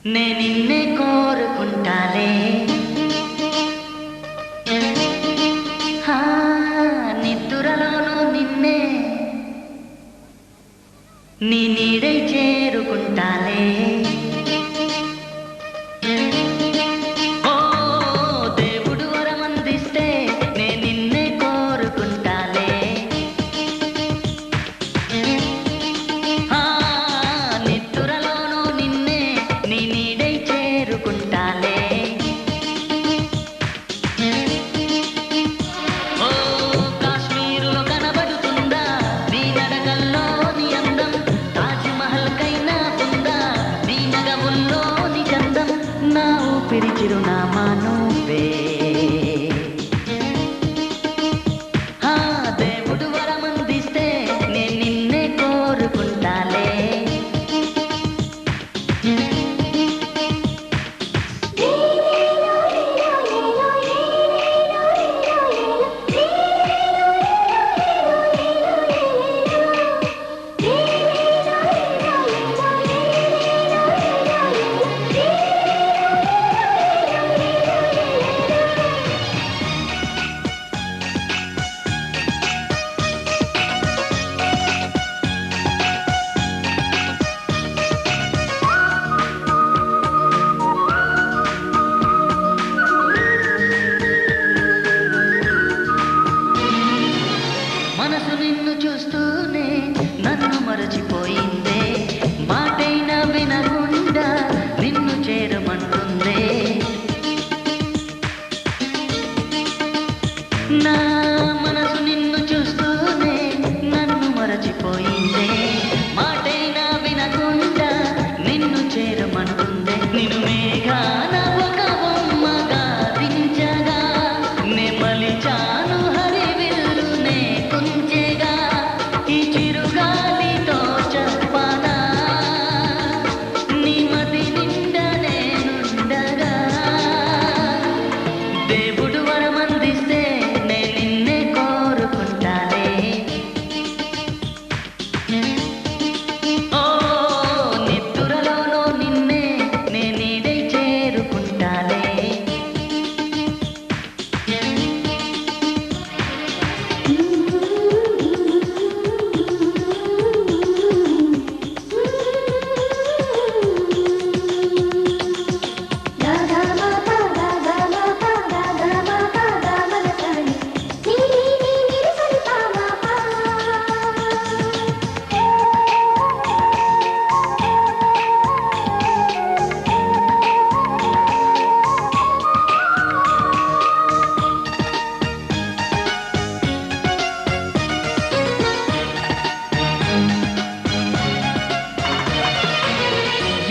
నే నిన్నే కోరుకుంటాలే నిద్దురలోనూ నిన్నే నీ నీడై చేరుకుంటాలే దేవుడు వరమందిస్తే నే నిన్నే కోరుకుంటాలే నిద్దురలోనూ నిన్నే నీ నీడై చేరుకుంటాలే చిరునామా నువ్వే దేవుడు వరమందిస్తే నేను నిన్నే కోరుకుంటాలే మనసు నిన్ను చూస్తూనే నన్ను మరచిపోయిందే మాటైనా వినకుండా నిన్ను చేరమంటుందే నా మనసు నిన్ను చూస్తూనే నన్ను మరచిపోయిందే మాటైనా వినకుండా నిన్ను చేరమంటుందే నిన్ను మేఘాన ఒక బొమ్మగా దించగా నే మలిచాను హరివిల్లునే కుంచెగా ఈ చిరుగాలితో చెప్పనా నీ మది నిండా నేనుండగా దేవుడు వరమందిస్తే నే నిన్నే కోరుకుంటాలే నిద్దురలోనూ నిన్నే నే నీడై చేరుకుంటాలే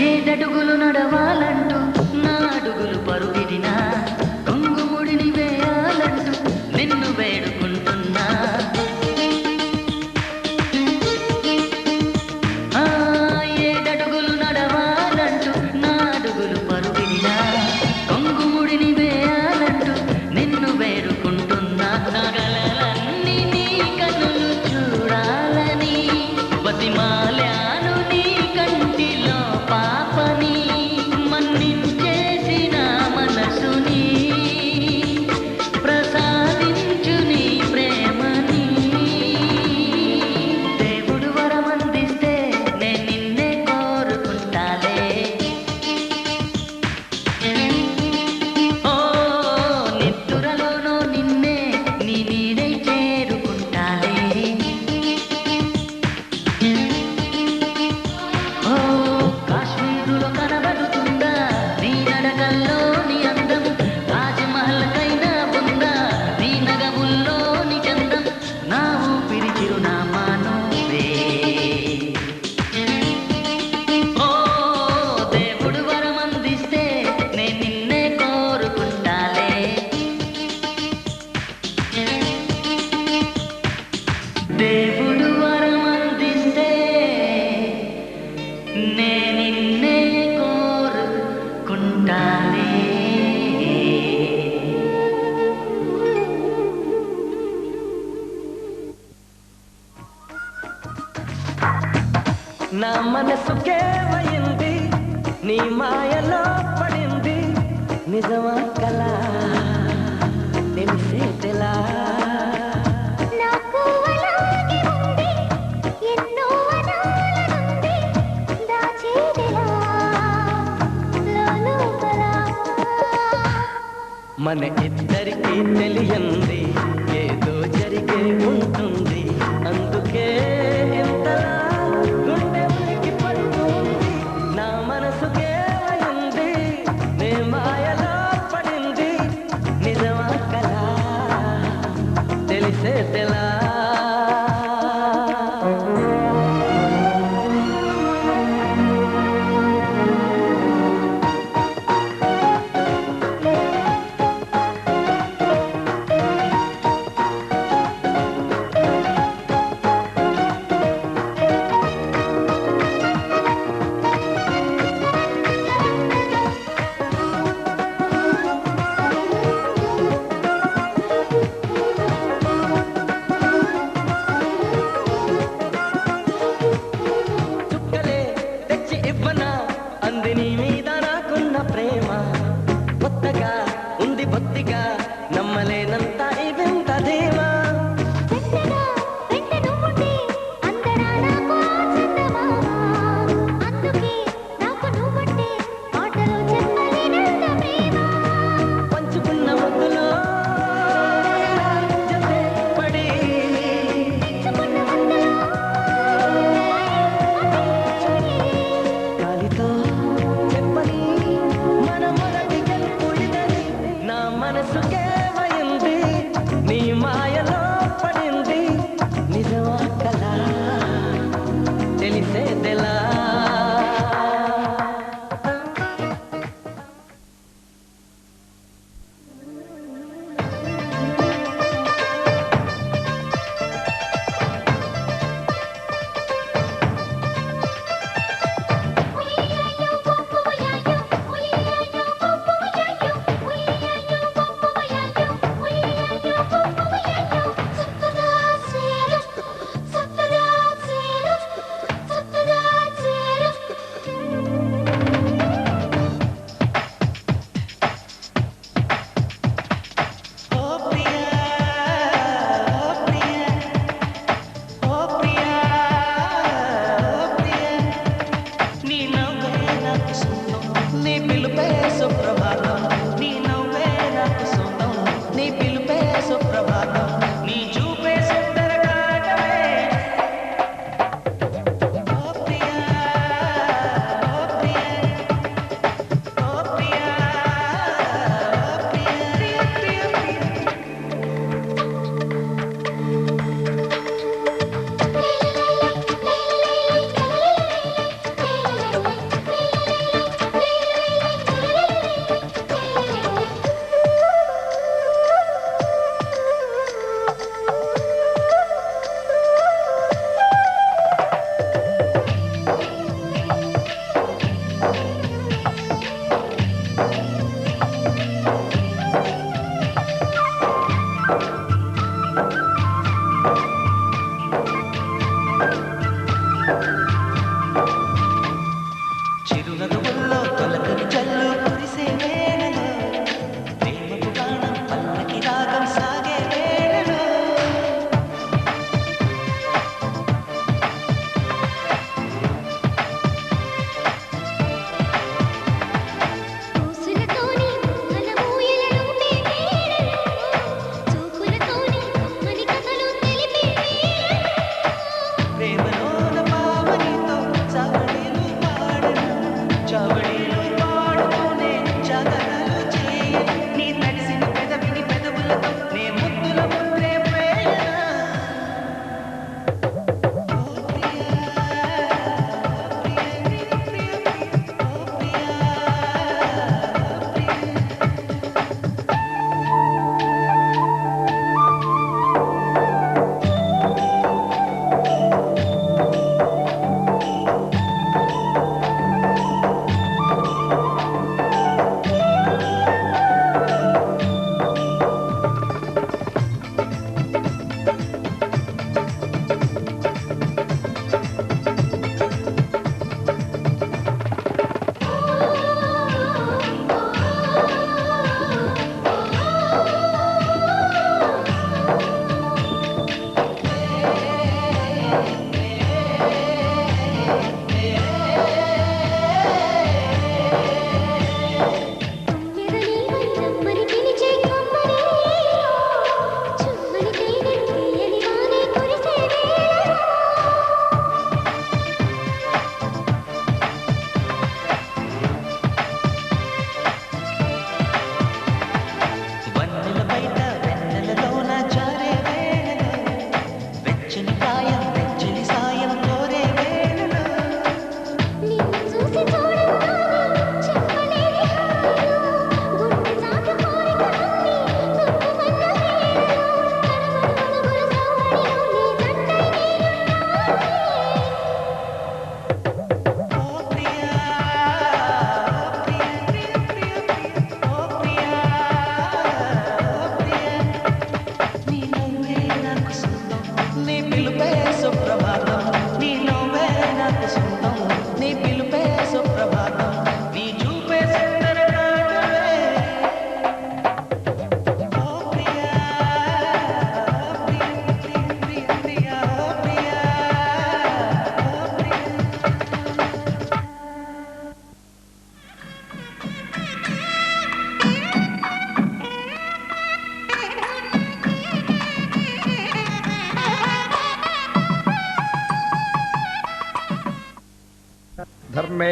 ఏడడుగులు నడవాలంటూ నా అడుగులు పరుగిడినా కొంగుముడిని వేయాలంటూ నిన్ను వేడుకుంటున్నా ఏడడుగులు నడవాలంటూ నా అడుగులు పరుగిడినా కొంగుముడిని వేయాలంటూ నిన్ను వేడుకుంటున్నా నగలన్నీ నీ కనులు చూడాలని బతిమాలాను నీ కంటిలో పాపని మన్నించేసిన మనసుని ప్రసాదించు నీ ప్రేమని దేవుడు వరమందిస్తే నే నిన్నే కోరుకుంటాలే నిద్దురలోనూ నిన్నే నీ నీడై చేరుకుంటాలే కాశ్మీరులో కనబడుతుందా నీ నడకల్లో నీ అందం తాజ్మహల్ కైనా ఉందా నీ నగముల్లో నీ చందం నా ఊపిరి చిరునామా నువ్వే దేవుడు వరమందిస్తే నే నిన్నే కోరుకుంటాలే దేవుడు వరమందిస్తే నే నిన్నే కోరుకుంటాలే నా మనసుకేమైంది నీ మాయలో పడింది నిజమా కలా తెలిసేదెలా నాకు అలాగే ఉంది ఎన్నో అనాలనుంది దాచేదెలా లోలోపల మన ఇద్దరికి తెలియంది ఏదో జరిగే ఉంటుంది అందుకే ఇంతలా గుండె ఉలికి పడుతుంది నా మనసుకే అయింది నే మాయలో పడింది నిజమా కలా తెలిసేదెలా చుక్కలే తెచ్చి ఇవ్వనా అందిని మీద నాకున్న ప్రేమ కొత్తగా ఉంది బొత్తిగా నమ్మలేనంత ఇవింత ధీమా చెత్తగా వెంట నువ్వుంటే అందరా నాకు చందమామ అందుకే నాకు నువ్వంటే మాటలో చెప్పలేనంత ప్రేమ పంచుకున్న ముద్దులో జతే పడి పంచుకున్న వందలో గాలితో చెప్పని మన మొదటి గెలుపు ఇదని నా మనసుకే అయింది నీ మాయలో పడింది నిజమా కలా తెలిసేదెలా నీ నవ్వే నాకు సొంతం నీ పిలుపే సుప్రభాతం నీ నవ్వే నాకు సొంతం నీ పిలుపే సుప్రభాతం నీ చూపే సుందర కాటమే ఓ ప్రియా ఓ ప్రియా ఓ ప్రియా ఓ ప్రియా ప్రియ ప్రియ చిరునవ్వుల్లో తొలకరి జల్లు కురిసే వేళలో ప్రేమకు గానం పల్లకి రాగం సాగే వేళలో పూసులతోని మన మూయలను వేడలో చూపులతోని కమ్మని కథలు తెలిపే వేళలో ప్రేమలోన పావనితో చావడిలు పాడను చావడి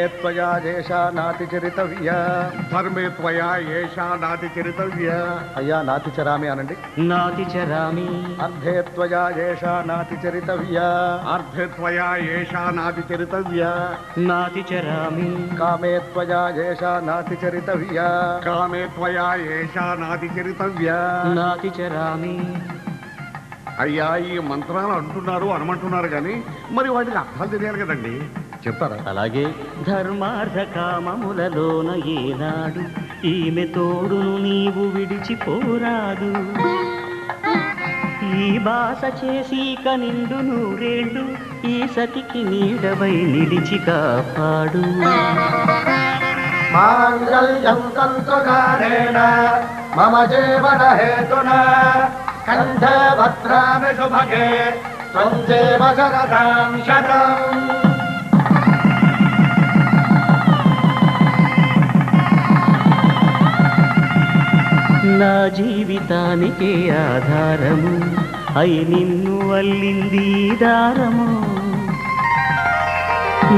త్వయా ఏషా నాతి చరితవ్య. ధర్మే త్వయా ఏషా నాతి చరితవ్య. అయ్యా నాతి చరామి అనండి. నాతి చరామి. అర్థే త్వయా ఏషా నాతి చరితవ్య. అర్థే త్వయా ఏషా నాతి చరితవ్య. నాతి చరామి. కామే త్వయా ఏషా నాతి చరితవ్య. కామే త్వయా ఏషా నాతి చరితవ్య. నాతి చరామి. అయ్యా ఈ మంత్రాలు అంటున్నారు అనమంటున్నారు కానీ మరి వాటికి అర్థాలు తెలియాలి కదండి, చెప్తారా? అలాగే ధర్మార్థ కామములలోన ఏనాడు ఈమె తోడును నీవు విడిచిపోరాదు. ఈ బాస చేసి కనిండు నూరేళ్ళు ఈ సతికి నీడవై నిలిచి కాపాడు. మాంగళ్యం తంతుకారేణ మమ జీవన హేతునా కంఠే భద్రామి శుభగే త్వం జీవ శరదాం శతం. నా జీవితానికే ఆధారము అయి నిన్ను అల్లింది దారము.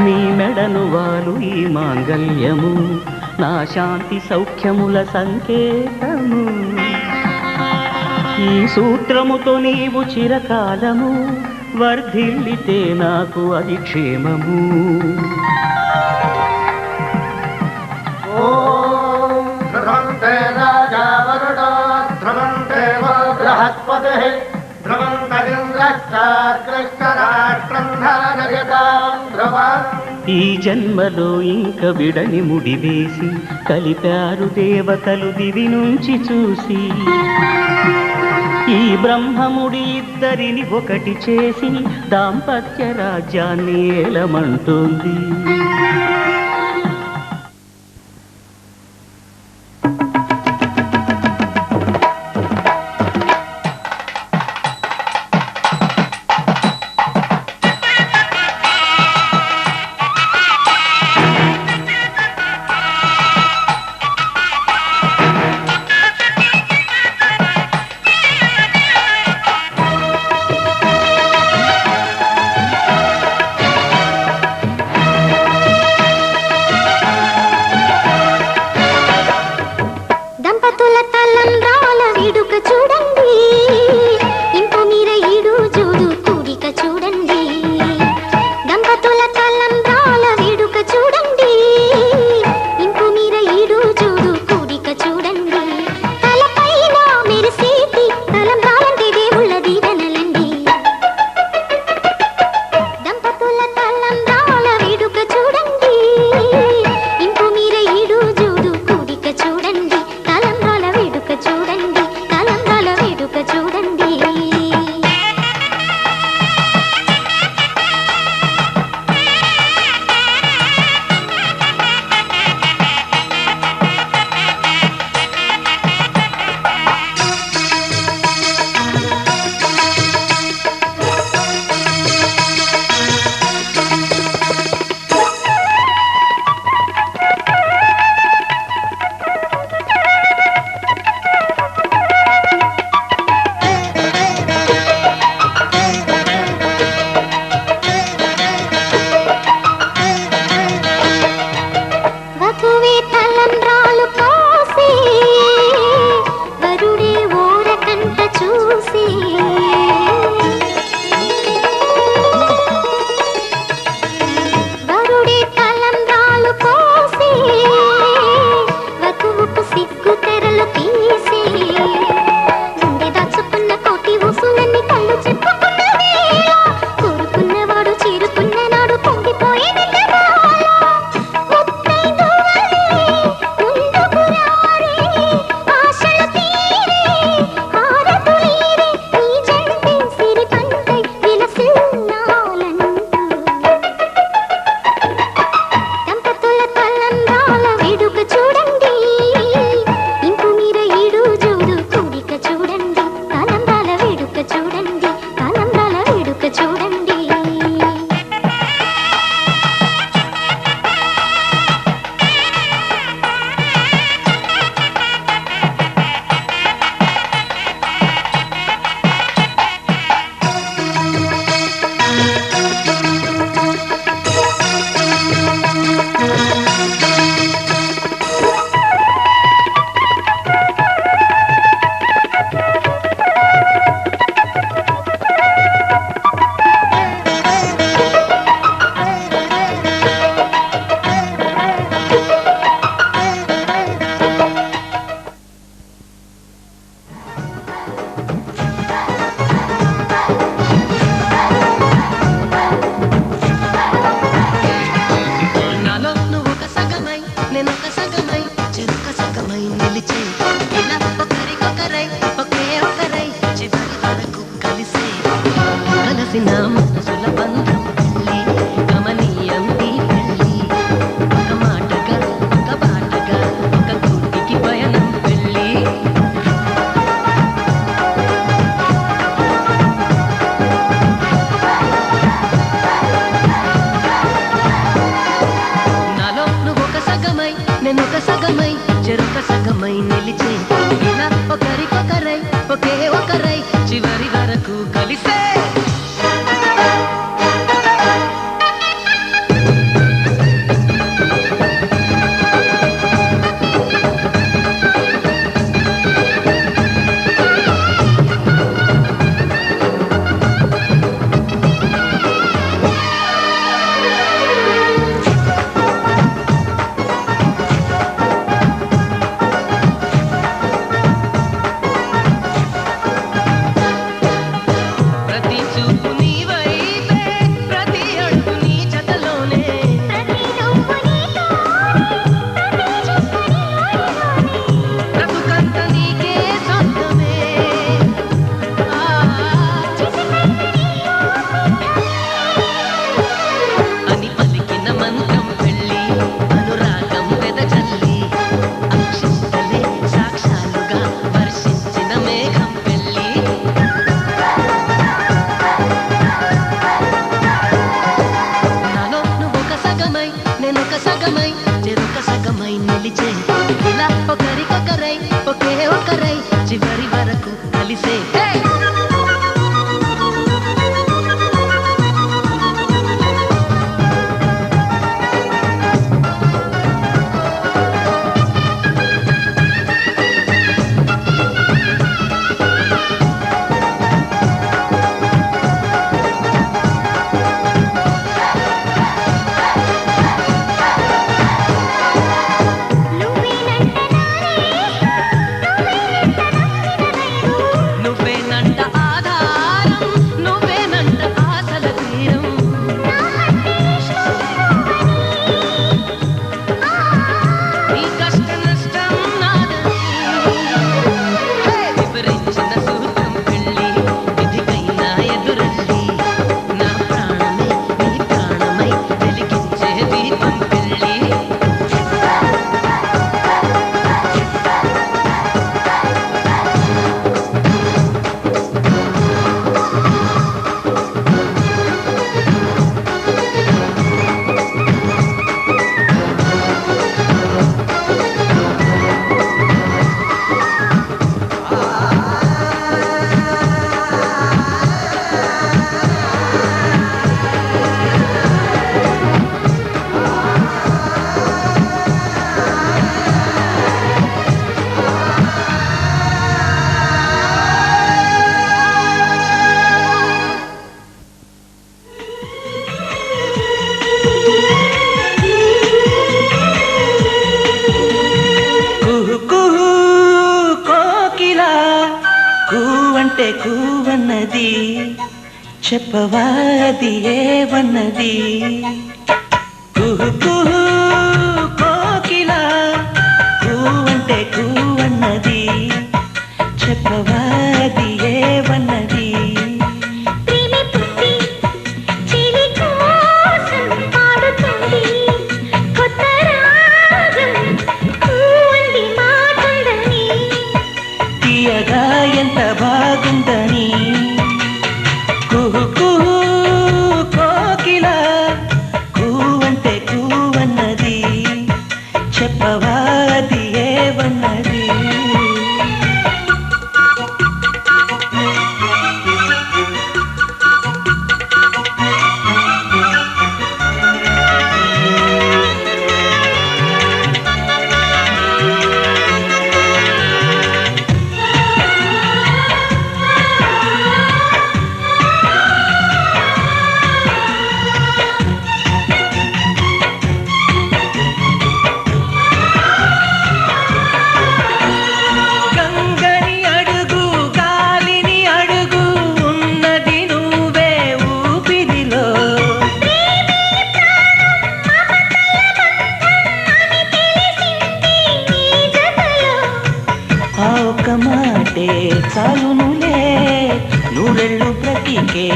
నీ మెడను వాలు ఈ మాంగళ్యము నా శాంతి సౌఖ్యముల సంకేతము. ఈ సూత్రముతో నీవు చిరకాలము వర్ధిల్లితే నాకు అది క్షేమము. ఓం ధ్రువంతే రాజా వరుణో ధ్రువంతే బృహస్పతిః ధ్రువంతరింద్రశ్చాగ్రశ్చరాష్ట్రం ధారయతాం ధ్రువం. ఈ జన్మలో ఇంక విడని ముడివేసి కలిపారు దేవతలు దివి నుంచి చూసి. ఈ బ్రహ్మముడి ఇద్దరిని ఒకటి చేసి దాంపత్య రాజ్యాన్ని ఏలమంటుంది. సగమై నేనొక సగమై చెరొక సగమై నిలిచే ఇలా ఒకరికొకరై ఒకే ఒకరై చివరి వరకు కలిసే చివరి వరకు కలిసే అంటే కూవన్నది చెప్పవాది ఏవన్నది కుహు కుహు కోకిలా కూవంటే కూవన్నది చెప్పవాది ఏవన్నది ఎంత బాగుందని కుహు కుహు కోకిలా కూవంటే కూవన్నది చెప్పవాది ఏవన్నది మాటే చాలునులే నూరెళ్ళు బ్రతికే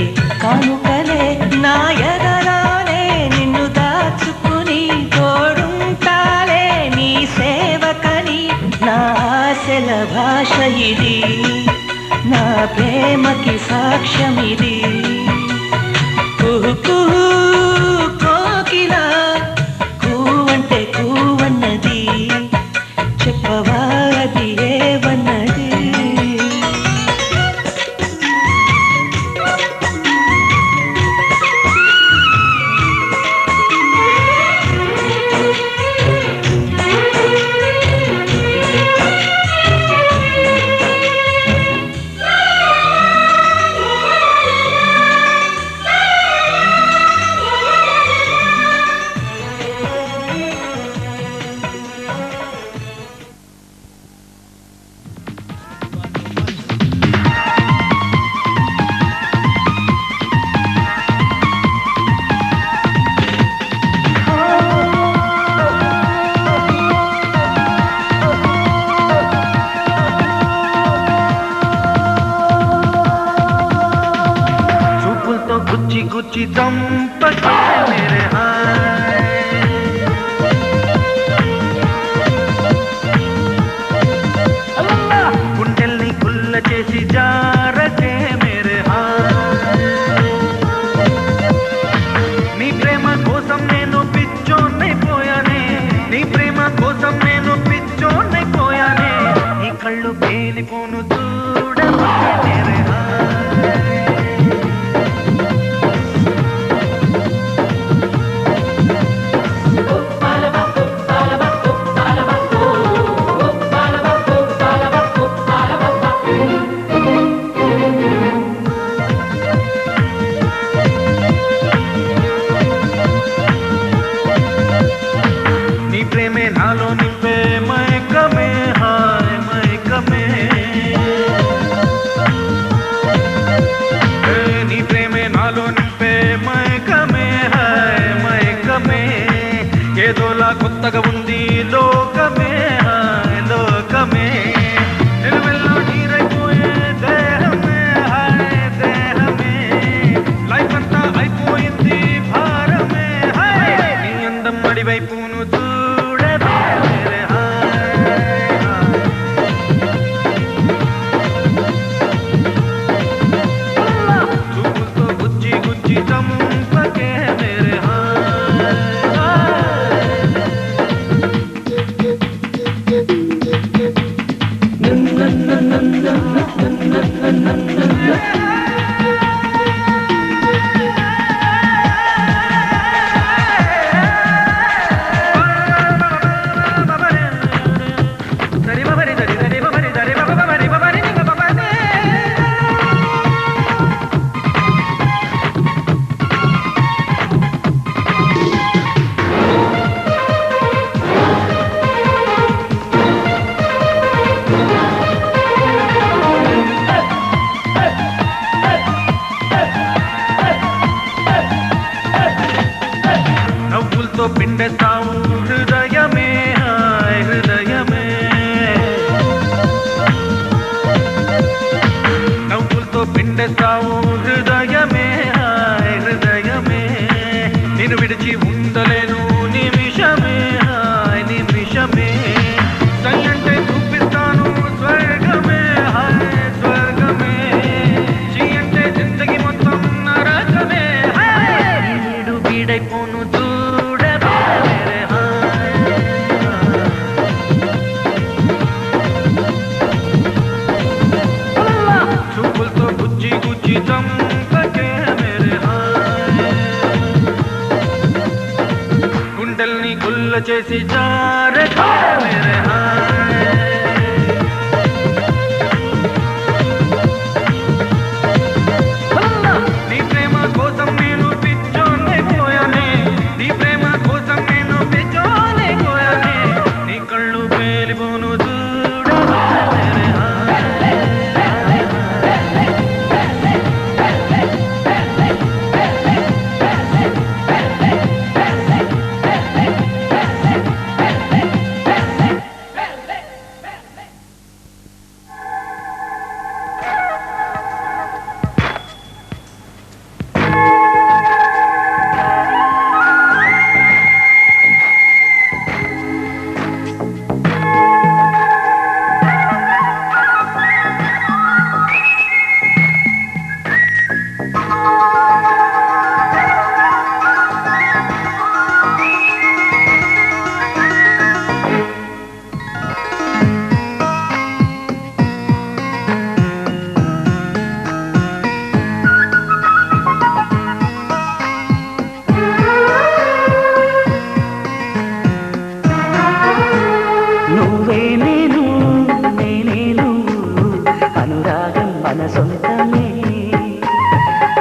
కానుకలే నా ఎదరాలే నిన్ను దాచుకుని తోడుంటాలే నీ సేవకని నా ఆశల భాష ఇది నా ప్రేమకి సాక్ష్యమిది కుహు కుహు కోకిలా కూవంటే కూవన్నది చంపకే మేరే గుండెల్ని గుల్ల చేసి జారకే మేరే నీ ప్రేమ కోసం నేను పిచ్చోన్నైపోయానే నీ ప్రేమ కోసం నేను పిచ్చోన్నైపోయానే నీ కళ్ళు పేలిపోను చూడకే మేరే నీ ప్రేమే నాలో నింపే మైకమే హాయ్ మైకమే నీ ప్రేమే నాలో నింపే మైకమే హాయ్ మైకమే ఏదోలా కొత్తగా ఉంది లోకమే హాయ్ లోకమే నిలువెల్లా నీరైపోయే దేహమే హాయ్ దేహమే లైఫ్ అంతా అయిపోయింది భారమే హాయ్ నీ అందం అడివైపును చూడవే మేరే చూపులతో గుచ్చి గుచ్చి చంపకే మేరే నవ్వులతో పిండేస్తావు హృదయమే హాయ్ హృదయమే నవ్వులతో పిండేస్తావు హృదయమే హాయ్ హృదయమే నేను విడిచి ఉండలేను నిమిషమే హాయ్ నిమిషమే సై అంటే చూపిస్తాను స్వర్గమే హాయ్ స్వర్గమే చీ అంటే జిందగీ మొత్తం నరకమే హాయ్ వీడు వీడైపోను చూడవే మేరే చూపులతో గుచ్చి గుచ్చి చంపకే మేరే గుండెల్ని గుల్ల చేసి జారకే మేరే నీ ప్రేమ కోసం నేను పిచ్చోన్నైపోయానే నీ ప్రేమ కోసం నేను పిచ్చోన్నైపోయానే నీ కళ్ళు పేలిపోను చూడవే మేరే నువ్వే నేను నేనే నువ్వు అనురాగం మన సొంతమే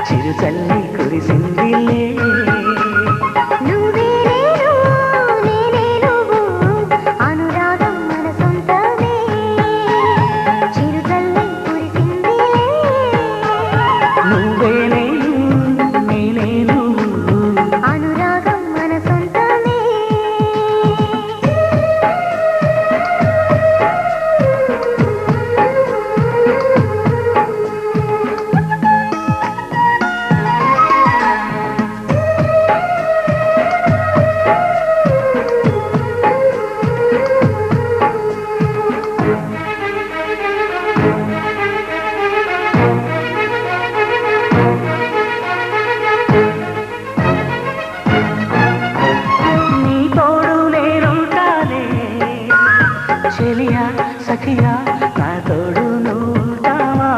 చిరుచల్లి కురిసిందిలే నువ్వే నేను నేనే నువ్వు అనురాగం మన సొంతమే చిరుతల్లి కురిసిందిలే నువ్వే నేను నేనే నువ్వు అనురాగం మన సొంతమే చెలియా సఖియా నా తోడు నువ్వుంటావా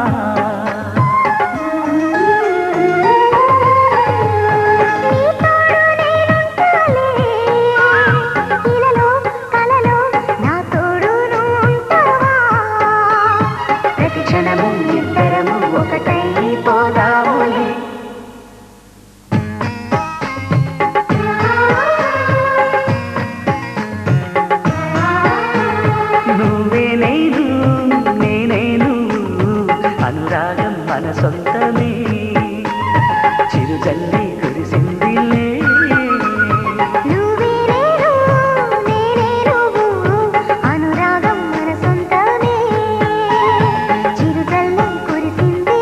అనురాగం మన సొంతమే చిరుజల్లి కురిసిందిలే అనురాగం మన సొంతమే చిరుజల్లి కురిసిందిలే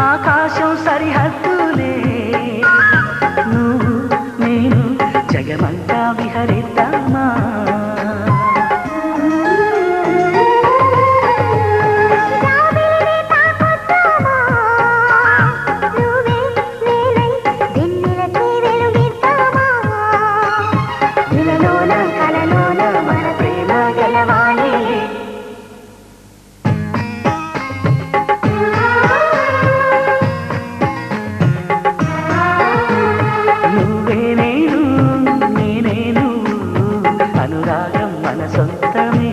ఆకాశం సరిహద్దులే నువ్వు నేను జగమంతా విహరిద్దామా నువ్వే నేను నేనే నువ్వు అనురాగం మన సొంతమే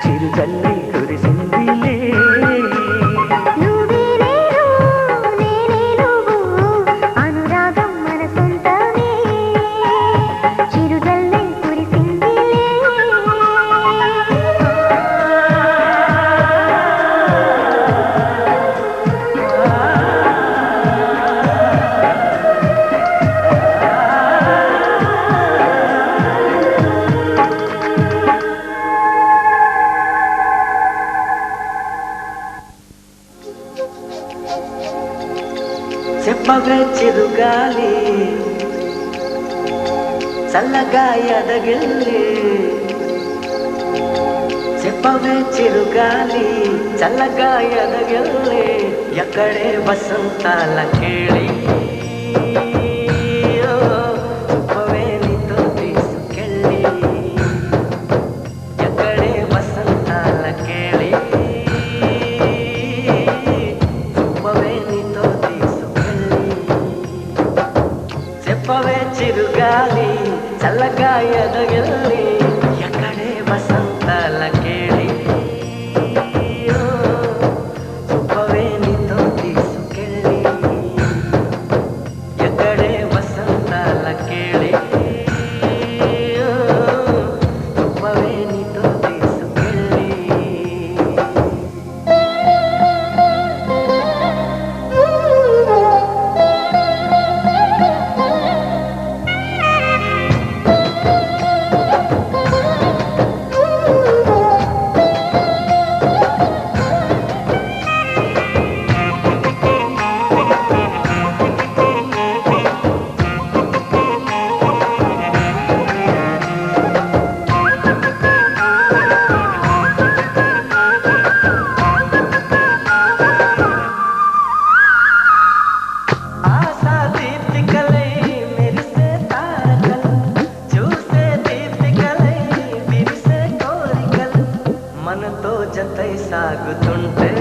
చిరుజల్లి కురిసిందిలే అనురాగం మన సొంతమే చిరుజల్లి కురిసిందిలే చెప్పవే చిరుగాలి చల్లగా ఎదగిల్లి చెప్పవే చిరుగాలి చల్లగా ఎదగిల్లి ఎక్కడే వసంతాల కేళి చెప్పవే నీతో తీసుకెళ్ళి ఎక్కడే వసంతాల కేళి చెప్పవే నీతో చెప్పవే చిరుగాలి చల్లగా ఎదగిల్లి ఎక్కడే వసంతాల కేళి చెప్పవే నీతో తీసుకెళ్ళి ఎక్కడే వసంతాల కేళి చెప్పవే నీతో తీసుకెళ్ళి ఆశా దీప్తికలై మెరిసే తారకలు చూసే దీప్తికలై విరిసే కోరికలు మనతో జతై సాగుతుంటే